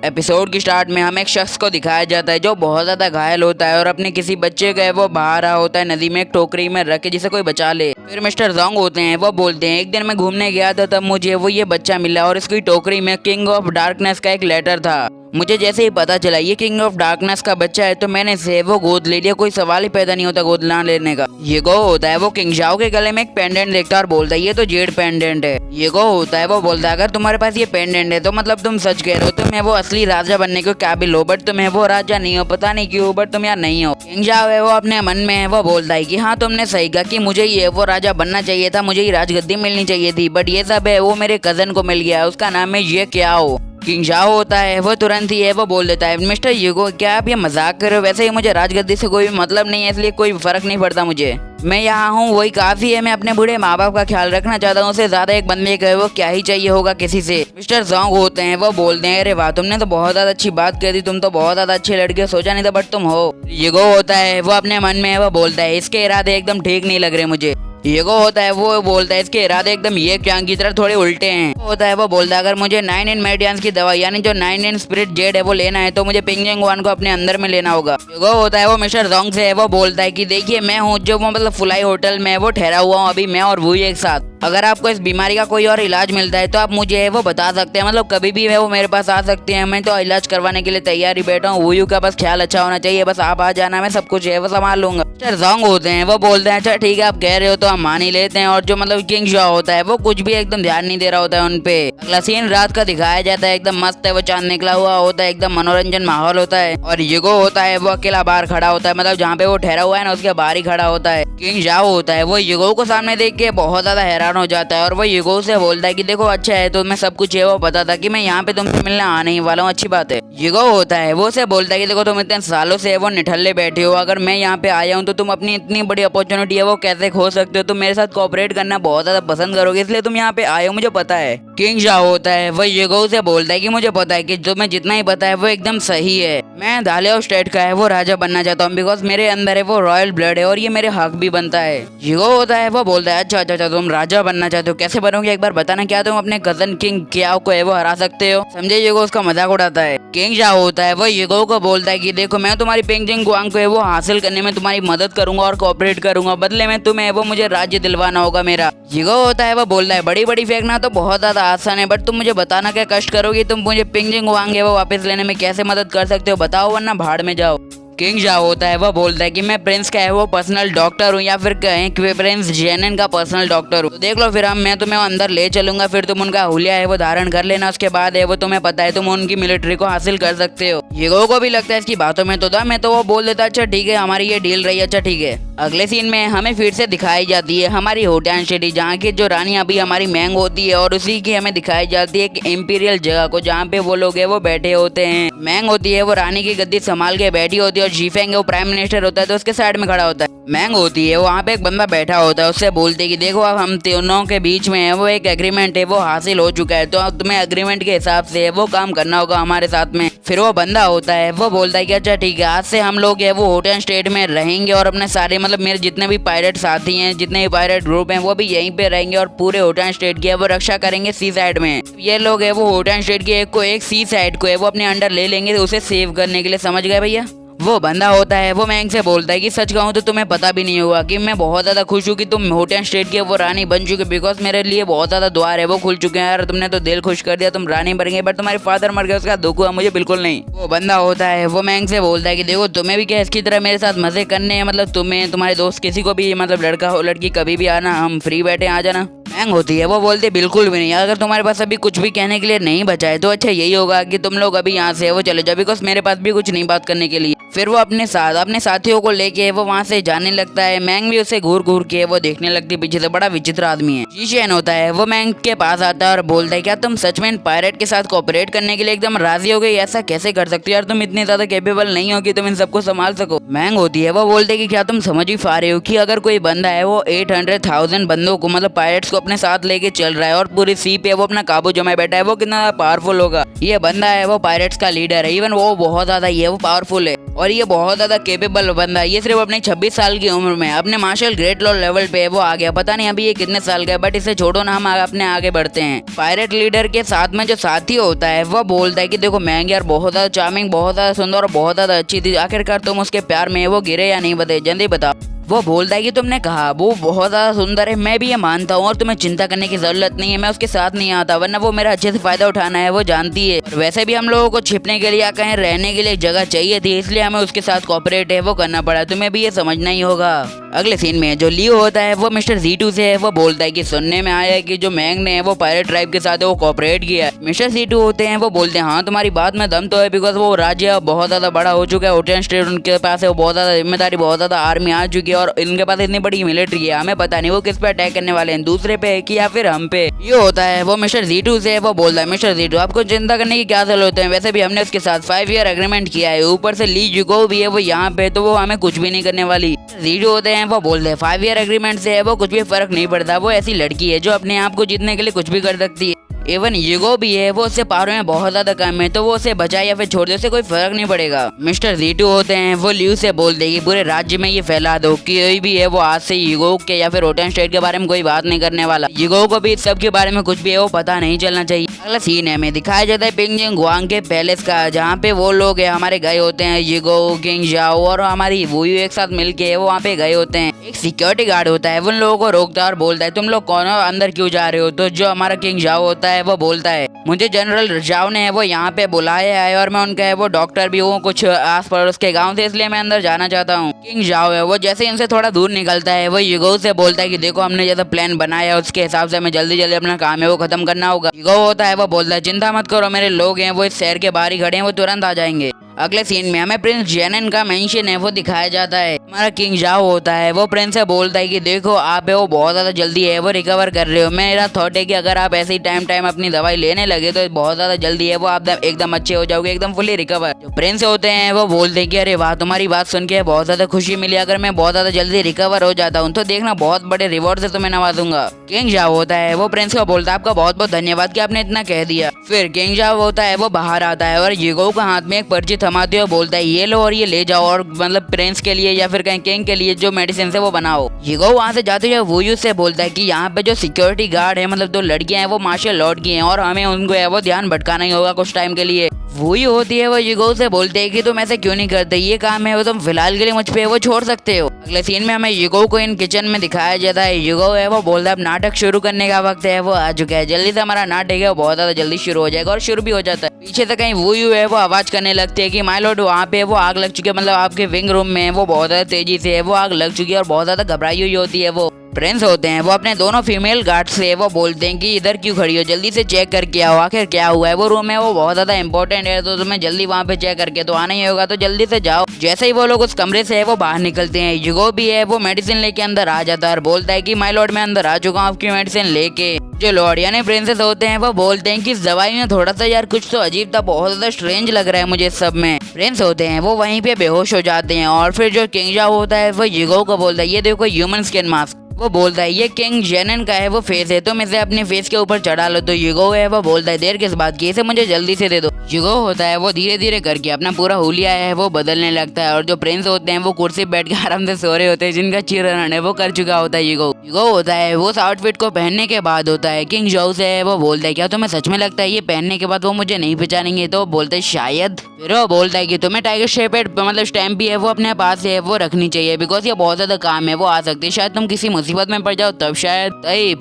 Episode की start में हमें एक शख्स को दिखाया जाता है जो बहुत ज्यादा घायल होता है और अपने किसी बच्चे को वो बहा रहा होता है नदी में एक टोकरी में रख के जिसे कोई बचा ले। फिर मिस्टर जोंग होते हैं, वो बोलते हैं एक दिन मैं घूमने गया था तब मुझे वो ये बच्चा मिला और इसकी टोकरी में किंग ऑफ डार्कनेस का एक लेटर था। मुझे जैसे ही पता चला ये किंग ऑफ डार्कनेस का बच्चा है तो मैंने इसे वो गोद ले लिया। कोई सवाल ही पैदा नहीं होता गोद ना लेने का। ये गो होता है वो किंग जाओ के गले में एक पेंडेंट देखता है और बोलता है ये तो जेड पेंडेंट है। ये गो होता है वो बोलता है अगर तुम्हारे पास ये पेंडेंट है तो मतलब तुम सच कह रहे हो, तुम्हें वो असली राजा बनने को काबिल हो, बट तुम्हें वो राजा नहीं हो। पता नहीं क्यों बट तुम यार नहीं हो। किंग जाओ है वो अपने मन में है वो बोलता है कि हाँ तुमने सही कहा कि मुझे ये वो राजा बनना चाहिए था, मुझे ये राजगद्दी मिलनी चाहिए थी, बट ये सब है वो मेरे कजन को मिल गया, उसका नाम है ये क्या हो। किंग जाओ होता है वो तुरंत ही है वो बोल देता है मिस्टर यूगो क्या आप ये मजाक कर रहे हो, वैसे ही मुझे राजगद्दी से कोई भी मतलब नहीं है, इसलिए कोई फर्क नहीं पड़ता मुझे, मैं यहाँ हूँ वही काफी है। मैं अपने बूढ़े माँ बाप का ख्याल रखना चाहता हूँ, उससे ज्यादा एक बंदे का वो क्या ही चाहिए होगा किसी से। मिस्टर जोंग होते हैं वो बोलते हैं अरे वाह तुमने तो बहुत ज्यादा अच्छी बात कर दी, तुम तो बहुत ज्यादा अच्छे लड़के, सोचा नहीं था बट तुम हो। यूगो होता है वो अपने मन में है वो बोलता है इसके इरादे एकदम ठीक नहीं लग रहे मुझे। यूगो होता है वो बोलता है इसके इरादे एकदम ये क्या की तरह थोड़े उल्टे हैं। होता है वो बोलता है अगर मुझे 9 इन मेडियंस की दवा यानी जो 9 इन स्पिरिट जेड है वो लेना है तो मुझे पिंगजिंग वान को अपने अंदर में लेना होगा। यूगो होता है वो मिस्टर जोंग से है वो बोलता है कि देखिए मैं हूँ जो वो मतलब फुलाई होटल में वो ठहरा हुआ हूँ अभी, मैं और वो एक साथ। अगर आपको इस बीमारी का कोई और इलाज मिलता है तो आप मुझे वो बता सकते हैं, मतलब कभी भी वो मेरे पास आ सकते हैं, मैं तो इलाज करवाने के लिए तैयार ही बैठा हूँ। वूयू का बस ख्याल अच्छा होना चाहिए, बस आप आ जाना, मैं सब कुछ है वो संभाल लूंगा। मिस्टर जोंग होते हैं वो बोलते हैं अच्छा ठीक है आप कह रहे हो तो हम मान ही लेते हैं। और जो मतलब किंग जाओ होता है वो कुछ भी एकदम ध्यान नहीं दे रहा होता है उनपे। अगला सीन रात का दिखाया जाता है, एकदम मस्त है, वो चांद निकला हुआ होता है, एकदम मनोरंजन माहौल होता है। और यूगो होता है वो अकेला बाहर खड़ा होता है, मतलब जहाँ पे वो ठहरा हुआ है ना उसके बाहर ही खड़ा होता है। किंग जाओ होता है वो यूगो को सामने देख के बहुत ज्यादा हैरान हो जाता है और वो यूगो से बोलता है कि देखो अच्छा है तो मैं सब कुछ है वो पता था कि मैं यहाँ पे तुमसे मिलने आने ही वाला हूँ, अच्छी बात है। यूगो होता है वो से बोलता है कि देखो तुम इतने सालों से वो निठल्ले बैठे हो, अगर मैं यहाँ पे आया हूँ तो तुम अपनी इतनी बड़ी अपॉर्चुनिटी है वो कैसे खो सकते हो, तुम मेरे साथ कोऑपरेट करना बहुत ज्यादा पसंद करोगे इसलिए तुम यहाँ पे आए हो, मुझे पता है। किंग जाओ होता है वो यूगो से बोलता है कि मुझे पता है कि जो मैं जितना ही पता है वो एकदम सही है, मैं दालिया स्टेट का है वो राजा बनना चाहता हूँ बिकॉज मेरे अंदर है वो रॉयल ब्लड है और ये मेरे हक भी बनता है। यूगो होता है वो बोलता है अच्छा अच्छा अच्छा तुम राजा बनना चाहते हो, कैसे बनोगे एक बार बताना, क्या तुम अपने कजन किंग क्याओ को है वो हरा सकते हो, समझे। यूगो उसका मजाक उड़ाता है। किंग जाओ होता है वो यूगो को बोलता है कि देखो मैं तुम्हारी पिंगजिंग वांग को है वो हासिल करने में तुम्हारी मदद करूंगा और कोऑपरेट करूंगा, बदले में तुम्हें वो मुझे राज्य दिलवाना होगा मेरा। यूगो होता है वो बोलता है बड़ी बड़ी फेंकना तो बहुत ज्यादा आसान है, बट तुम मुझे बताना क्या कष्ट करोगे, तुम मुझे पिंगजिंग वांग है वो वापस लेने में कैसे मदद कर सकते हो बताओ, वरना भाड़ में जाओ। किंग जाओ होता है वो बोलता है कि मैं प्रिंस का है वो पर्सनल डॉक्टर हूँ, या फिर कहें कि प्रिंस जेनन का पर्सनल डॉक्टर हूँ, तो देख लो फिर मैं तुम्हें अंदर ले चलूंगा, फिर तुम उनका हुलिया है वो धारण कर लेना, उसके बाद है वो तुम्हें पता है तुम उनकी मिलिट्री को हासिल कर सकते हो। यूगो को भी लगता है इसकी बातों में तो था, मैं तो वो बोल देता अच्छा ठीक है हमारी ये डील रही, अच्छा ठीक है। अगले सीन में हमें फिर से दिखाई जाती है हमारी होटैन सिटी, जहाँ की जो रानी अभी हमारी मैंग होती है और उसी की हमें दिखाई जाती है एक इम्पीरियल जगह को जहाँ पे वो लोग है वो बैठे होते हैं। मैंग होती है वो रानी की गद्दी संभाल के बैठी होती है और जीफेंग है वो प्राइम मिनिस्टर होता है तो उसके साइड में खड़ा होता है। मैंग होती है वहाँ पे एक बंदा बैठा होता है, उससे बोलते है कि देखो अब हम तीनों के बीच में है वो एक एग्रीमेंट है वो हासिल हो चुका है, तो अब तुम्हें एग्रीमेंट के हिसाब से वो काम करना होगा हमारे साथ में। फिर वो बंदा होता है वो बोलता है कि अच्छा ठीक है आज से हम लोग है वो होटन स्टेट में रहेंगे और अपने सारे मतलब मेरे जितने भी पायलट साथी हैं, जितने भी पायलट ग्रुप हैं वो भी यहीं पे रहेंगे और पूरे होटन स्टेट की है वो रक्षा करेंगे सी साइड में। ये लोग है वो होटन स्टेट की एक सी साइड को है वो अपने अंडर ले लेंगे उसे सेव करने के लिए, समझ गए भैया। वो बंदा होता है वो मैंग से बोलता है कि सच कहूँ तो तुम्हें पता भी नहीं होगा कि मैं बहुत ज्यादा खुश हूँ कि तुम होटन स्टेट की वो रानी बन चुके, बिकॉज मेरे लिए बहुत ज्यादा द्वार है वो खुल चुके हैं यार, तुमने तो दिल खुश कर दिया, तुम रानी बन गई, बट तुम्हारे फादर मर गए उसका दुख हुआ मुझे बिल्कुल नहीं। वो बंदा होता है वो मैंग से बोलता है कि देखो तुम्हें भी क्या इसकी तरह मेरे साथ मजे करने हैं, मतलब तुम्हें तुम्हारे दोस्त किसी को भी मतलब लड़का हो लड़की कभी भी आना, हम फ्री बैठे आ जाना। मैंग होती है वो बोलते बिल्कुल भी नहीं, अगर तुम्हारे पास अभी कुछ भी कहने के लिए नहीं बचा है तो अच्छा यही होगा कि तुम लोग अभी यहाँ से वो चले जाओ, बिकॉज मेरे पास भी कुछ नहीं बात करने के लिए। फिर वो अपने साथियों को लेके वो वहाँ से जाने लगता है। मैंग भी उसे घूर घूर के वो देखने लगती पीछे से, बड़ा विचित्र आदमी है। जीशेन होता है वो मैंग के पास आता है और बोलता है क्या तुम सच में पायरेट के साथ कोऑपरेट करने के लिए एकदम राजी हो गई, ऐसा कैसे कर सकते हो यार, तुम इतने ज्यादा कैपेबल नहीं हो कि तुम इन सबको संभाल सको। मैंग होती है वो बोलते कि क्या तुम समझ ही पा रहे हो कि अगर कोई बंदा है वो 800,000 बंदों को मतलब पायरेट्स को अपने साथ लेके चल रहा है और पूरी सी पे वो अपना काबू जमाए बैठा है, वो कितना पावरफुल होगा। ये बंदा है वो पायरेट्स का लीडर है, इवन वो बहुत ज्यादा ही है वो पावरफुल है। और ये बहुत ज्यादा केपेबल बंदा है। ये सिर्फ अपने 26 साल की उम्र में अपने मार्शल ग्रेट लॉ लेवल पे वो आ गया। पता नहीं अभी ये कितने साल का है, बट इसे छोड़ो ना, हम अपने आगे बढ़ते हैं। पायरेट लीडर के साथ में जो साथी होता है वो बोलता है कि देखो मैंग यार बहुत ज्यादा चार्मिंग, बहुत ज्यादा सुंदर और बहुत ज्यादा अच्छी थी, आखिरकार तुम उसके प्यार में वो गिरे या नहीं, बताइए जल्दी बताओ। वो बोलता है कि तुमने कहा वो बहुत ज्यादा सुंदर है, मैं भी ये मानता हूँ और तुम्हें चिंता करने की जरूरत नहीं है, मैं उसके साथ नहीं आता, वरना वो मेरा अच्छे से फायदा उठाना है, वो जानती है। और वैसे भी हम लोगों को छिपने के लिए या कहीं रहने के लिए एक जगह चाहिए थी, इसलिए हमें उसके साथ कॉपरेट है वो करना पड़ा, तुम्हें भी ये समझना ही होगा। अगले सीन में जो लियो होता है वो मिस्टर Z2 से है, वो बोलता है कि सुनने में आया है कि जो मैंग ने वो पायरेट ट्राइब के साथ वो कॉपरेट किया है। मिस्टर Z2 होते हैं वो बोलते हैं हाँ तुम्हारी बात में दम तो है, बिकॉज वो राज्य बहुत ज्यादा बड़ा हो चुका है, ओटियन स्टेट उनके पास है, वो बहुत ज्यादा जिम्मेदारी, बहुत ज्यादा आर्मी आ चुकी है और इनके पास इतनी बड़ी मिलिट्री है, हमें पता नहीं वो किस पे अटैक करने वाले हैं, दूसरे पे कि या फिर हम पे। ये होता है वो मिस्टर Z2 से वो बोलता है मिस्टर Z2 आपको चिंता करने की क्या जरूरत है, वैसे भी हमने उसके साथ 5 ईयर एग्रीमेंट किया है, ऊपर से ली जुगो भी है वो यहाँ पे, तो वो हमें कुछ भी नहीं करने वाली। Z2 होते हैं वो बोलते हैं 5 ईयर एग्रीमेंट से है वो कुछ भी फर्क नहीं पड़ता, वो ऐसी लड़की है जो अपने आप को जीतने के लिए कुछ भी कर सकती है। इवन यूगो भी है वो उससे पावर में बहुत ज्यादा कम है, तो वो उसे बचाए या फिर छोड़ दे, उसे कोई फर्क नहीं पड़ेगा। मिस्टर Z2 होते हैं वो लियू से बोलते हैं कि पूरे राज्य में ये फैला दो कि कोई भी है वो आज से यूगो के या फिर ओटियन स्टेट के बारे में कोई बात नहीं करने वाला, यूगो को भी इस सब के बारे में कुछ भी है वो पता नहीं चलना चाहिए। अगला सीन है हमें दिखाया जाता है पिंगजिंग गुआंग के पैलेस का, जहाँ पे वो लोग है हमारे गए होते हैं, यूगो, किंग जाओ और हमारी वुयू एक साथ मिलके वो वहाँ पे गए होते हैं। एक सिक्योरिटी गार्ड होता है वो उन लोगों को रोकता है और बोलता है तुम लोग कौन हो, अंदर क्यों जा रहे हो। तो जो हमारा किंग जाओ होता है वो बोलता है मुझे जनरल रजाओ ने वो यहाँ पे बुलाया है और मैं उनका है वो डॉक्टर भी हूँ कुछ आस पड़ोस के गांव से, इसलिए मैं अंदर जाना चाहता हूँ। किंग जाओ है वो जैसे इनसे थोड़ा दूर निकलता है वो यूगो से बोलता है कि देखो हमने जैसा प्लान बनाया उसके हिसाब से हमें जल्दी जल्दी अपना काम है वो खत्म करना होगा। यूगो होता है वो बोलता है चिंता मत करो, मेरे लोग हैं वो इस शहर के बाहर ही खड़े हैं, वो तुरंत आ जाएंगे। अगले सीन में हमें प्रिंस जेनन का मेंशन है वो दिखाया जाता है। हमारा किंग जाओ होता है वो प्रिंस से बोलता है कि देखो आप है वो बहुत ज्यादा जल्दी है वो रिकवर कर रहे हो, मेरा थॉट है कि अगर आप ऐसे ही टाइम अपनी दवाई लेने लगे तो बहुत ज्यादा जल्दी है वो आप एकदम अच्छे हो जाओगे, एकदम फुली रिकवर। जो प्रिंस होते हैं वो बोलते हैं कि अरे वाह तुम्हारी बात सुन के बहुत ज्यादा खुशी मिली, अगर मैं बहुत ज्यादा जल्दी रिकवर हो जाता हूँ तो देखना बहुत बड़े रिवॉर्ड से तुम्हें नवाजूंगा। किंग जाओ होता है वो प्रिंस को बोलता है आपका बहुत बहुत धन्यवाद कि आपने इतना कह दिया। फिर किंग जाओ होता है वो बाहर आता है और यूगो का हाथ में एक पर्ची थमाते हुए बोलता है ये लो और ये ले जाओ और मतलब प्रिंस के लिए या फिर कहीं किंग के लिए जो मेडिसिन है वो बनाओ। यूगो वहाँ से जाते हुए वुयू से बोलता है कि यहाँ पे जो सिक्योरिटी गार्ड है मतलब 2 लड़कियां हैं वो मार्शल लॉर्ड की हैं और हमें उनको है वो ध्यान भटकाना ही होगा कुछ टाइम के लिए। वुयू होती है वो यूगो से बोलते है कि तुम ऐसे क्यों नहीं करते, ये काम है वो तुम फिलहाल के लिए मुझ पे वो छोड़ सकते हो। अगले सीन में हमें यूगो को इन किचन में दिखाया जाता है। यूगो है वो बोलता है अब नाटक शुरू करने का वक्त है वो आ चुका है, जल्दी से हमारा नाटक है वो बहुत ज्यादा जल्दी शुरू हो जाएगा और शुरू भी हो जाता है। पीछे से कहीं वुयू है वो आवाज करने लगती है कि माय लॉर्ड वहाँ पे वो आग लग चुकी है, मतलब आपके विंग रूम में वो बहुत ज्यादा तेजी से है वो आग लग चुकी है और बहुत ज्यादा घबराई हुई होती है। वो प्रिंस होते हैं वो अपने दोनों फीमेल गार्ड से वो बोलते हैं कि इधर क्यों खड़ी हो, जल्दी से चेक करके आओ आखिर क्या हुआ है, वो रूम है वो बहुत ज्यादा इंपॉर्टेंट है तो तुम्हें जल्दी वहाँ पे चेक करके तो आना ही होगा, तो जल्दी से जाओ। जैसे ही वो लोग उस कमरे से है वो बाहर निकलते हैं, यूगो भी है वो मेडिसिन लेके अंदर आ जाता है और बोलता है कि माय लॉर्ड मैं अंदर आ चुका हूँ आपकी मेडिसिन लेके। जो लॉर्ड यानी प्रिंसेस होते हैं वो बोलते हैं कि इस दवाई में थोड़ा सा यार कुछ तो अजीब था, बहुत ज्यादा स्ट्रेंज लग रहा है मुझे सब में। प्रिंस होते हैं वो वहीं पे बेहोश हो जाते हैं और फिर जो किंग जाओ होता है वो यूगो को बोलता है ये देखो ह्यूमन स्किन मास्क, वो बोलता है ये किंग जेनन का है वो फेस है तुम इसे अपने फेस के ऊपर चढ़ा लो। तो यूगो है वो बोलता है देर किस बात की, इसे मुझे जल्दी से दे दो। यूगो होता है वो धीरे धीरे करके अपना पूरा हुलिया है वो बदलने लगता है और जो प्रिंस होते हैं वो कुर्सी बैठ के आराम से सो रहे होते हैं, जिनका चिरण है वो कर चुका होता है यूगो। यूगो होता है वो उस आउटफिट को पहनने के बाद होता है किंग जाओ से है वो बोलता है क्या तुम्हें सच में लगता है ये पहनने के बाद वो मुझे नहीं पहचानेंगे, तो बोलते है शायद। फिर वो बोलता है कि तुम्हें टाइगर शेपर्ड मतलब स्टैम्प भी है वो अपने पास है वो रखनी चाहिए, बिकॉज ये बहुत ज्यादा काम है वो आ सकती है, शायद तुम किसी मुसीबत में पड़ जाओ तब शायद।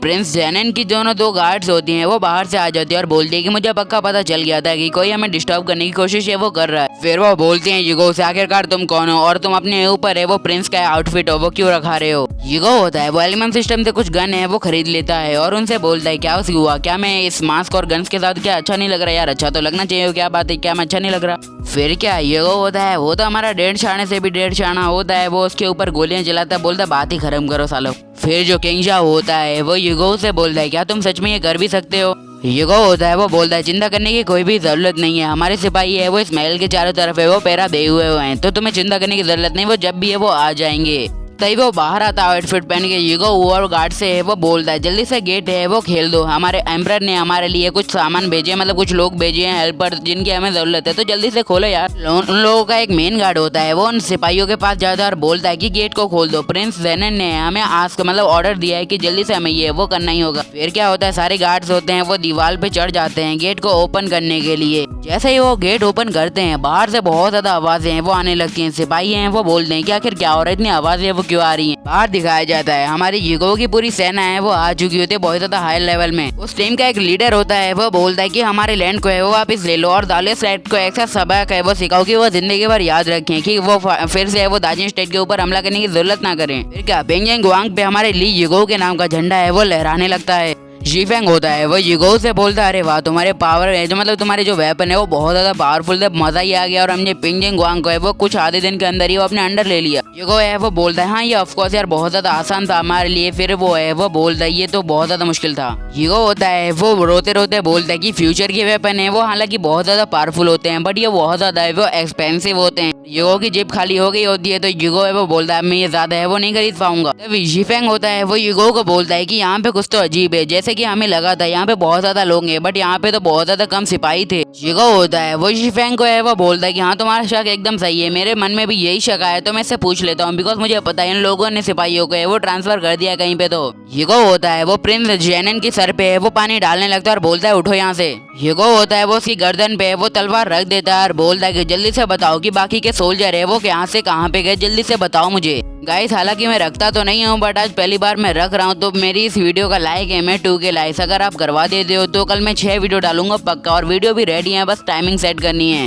प्रिंस जेनन की दोनों 2 गार्ड्स होती हैं वो बाहर से आ जाती है और बोलती है कि मुझे पक्का पता चल गया था कि कोई हमें डिस्टर्ब करने की कोशिश है वो कर रहा है। फिर वो बोलते हैं यूगो से आखिरकार तुम कौन हो और तुम अपने ऊपर है वो प्रिंस का आउटफिट हो वो क्यों रखा रहे हो। यूगो होता है वो एलिमेंट सिस्टम से कुछ गन है वो खरीद लेता है और उनसे बोलता है क्या हुआ, क्या मैं इस मास्क और गन्स के साथ क्या अच्छा नहीं लग रहा यार, अच्छा तो लगना चाहिए, क्या बात है क्या मैं अच्छा नहीं लग रहा। फिर क्या यूगो होता है वो तो हमारा 1.5 शाने से भी 1.5 शाना होता है वो उसके ऊपर गोलियां चलाता है, बोलता बात ही खत्म करो सालो। फिर जो किंग जाओ होता है वो यूगो से बोलता है क्या तुम सच में ये कर भी सकते हो। यूगो होता है वो बोलता है चिंता करने की कोई भी जरूरत नहीं है, हमारे सिपाही है वो इस महल के चारों तरफ है वो पहरा दे हुए हैं, तो तुम्हें चिंता करने की जरूरत नहीं, वो जब भी है वो आ जाएंगे। तभी वो बाहर आता है आउटफिट पहन के। यूगो और गार्ड से है वो बोलता है जल्दी से गेट है वो खेल दो, हमारे एम्परर ने हमारे लिए कुछ सामान भेजे, मतलब कुछ लोग भेजे हैं हेल्पर जिनकी हमें जरूरत है, तो जल्दी से खोलो यार। उन लोगों का एक मेन गार्ड होता है, वो उन सिपाहियों के पास जाता है और बोलता है कि गेट को खोल दो, प्रिंस जेनन ने हमें आस्क मतलब ऑर्डर दिया है कि जल्दी से हमें ये वो करना ही होगा। फिर क्या होता है, सारे गार्ड्स होते हैं वो दीवार पे चढ़ जाते हैं गेट को ओपन करने के लिए। जैसे ही वो गेट ओपन करते हैं बाहर से बहुत ज्यादा आवाजें हैं वो आने लगती हैं। सिपाही हैं वो बोलते हैं कि आखिर क्या हो रहा है, इतनी आवाजें वो क्यों आ रही हैं। बाहर दिखाया जाता है हमारी यूगो की पूरी सेना है वो आ चुकी होती है बहुत ज्यादा हाई लेवल में। उस टीम का एक लीडर होता है वो बोलता है कि हमारे लैंड को है वो वापिस ले लो और दाले स्टेट को ऐसा सबक है वो सिखाओ कि वो जिंदगी भर याद रखें कि वो फिर से वो दार्जिलिंग स्टेट के ऊपर हमला करने की जरूरत ना करें। फिर क्या पेंगजेंग वांग पे हमारे ली यूगो के नाम का झंडा है वो लहराने लगता है। शीफेंग होता है वो यूगो से बोलता है अरे वाह तुम्हारे पावर है जो मतलब तुम्हारे जो वेपन है वो बहुत ज्यादा पावरफुल है, मजा ही आ गया और हमने पिंगजेंग वांग को है वो कुछ आधे दिन के अंदर ही वो अपने अंडर ले लिया। यूगो है वो बोलता है हाँ ये ऑफकोर्स यार बहुत ज्यादा आसान था हमारे लिए। फिर वो है वो बोलता है ये तो बहुत ज्यादा मुश्किल था। यूगो होता है वो रोते रोते बोलता है कि फ्यूचर के वेपन है वो हालांकि बहुत ज्यादा पावरफुल होते हैं बट ये बहुत ज्यादा है वो एक्सपेंसिव होते हैं। यूगो की जेब खाली हो गई होती है तो यूगो है वो बोलता है मैं ये ज्यादा है वो नहीं खरीद पाऊंगा। तब शीफेंग होता है वो यूगो को बोलता है कि यहाँ पे कुछ तो अजीब है, जैसे कि हमें लगा था यहाँ पे बहुत ज्यादा लोग हैं बट यहाँ पे तो बहुत ज्यादा कम सिपाही थे। यूगो होता है वो शीफेंग को है वो बोलता है कि हाँ तुम्हारा शक एकदम सही है, मेरे मन में भी यही शक आया तो मैं इससे पूछ लेता हूँ बिकॉज मुझे पता है इन लोगों ने सिपाहियों को है वो ट्रांसफर कर दिया कहीं पे। तो यूगो होता है वो प्रिंस जेनन की सर पे है वो पानी डालने लगता है और बोलता है उठो यहाँ से। यूगो होता है वो उसकी गर्दन पे वो तलवार रख देता है और बोलता है कि जल्दी से बताओ कि बाकी के सोल्जर है वो यहाँ से कहाँ पे गए, जल्दी से बताओ मुझे। गाइस हालांकि मैं रखता तो नहीं हूँ बट आज पहली बार मैं रख रहा हूँ, तो मेरी इस वीडियो का लाइक है मैं 2K लाइक्स अगर आप करवा देते हो तो कल मैं 6 वीडियो डालूंगा पक्का, और वीडियो भी रेडी है बस टाइमिंग सेट करनी है।